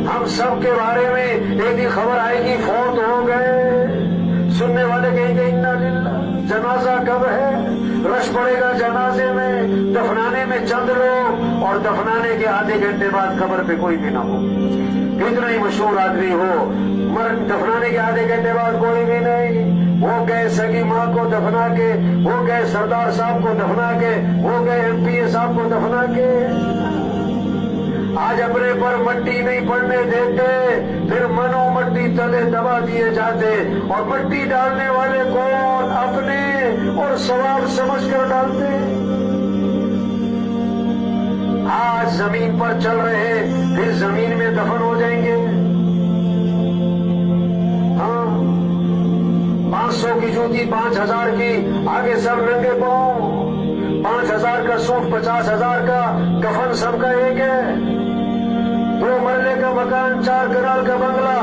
हम सब के बारे में एक ही खबर आएगी, फौत हो गए। सुनने वाले कहेंगे इन्ना लिल्लाह। जनाजा कब है? रश पड़ेगा जनाजे में, दफनाने में चंद लोग, और दफनाने के आधे घंटे बाद कब्र पे कोई भी ना हो। कितना ही मशहूर आदमी हो, मर दफनाने के आधे घंटे बाद कोई भी नहीं। वो गए सगी माँ को दफना के, वो गए सरदार साहब को दफना के, वो गए एमपीए साहब को दफना के। आज अपने पर मट्टी नहीं पड़ने देते, फिर मनो मट्टी तले दबा दिए जाते, और मट्टी डालने वाले कौन? अपने, और सवाब समझकर डालते। आज जमीन पर चल रहे, फिर जमीन में दफन हो जाएंगे। हाँ, 500 की जूती 5000 की, आगे सब नंगे पांव। 5000 का सूट, 50,000 का कफन, सबका एक है। 2 मरले का मकान, 4 कनाल का बंगला,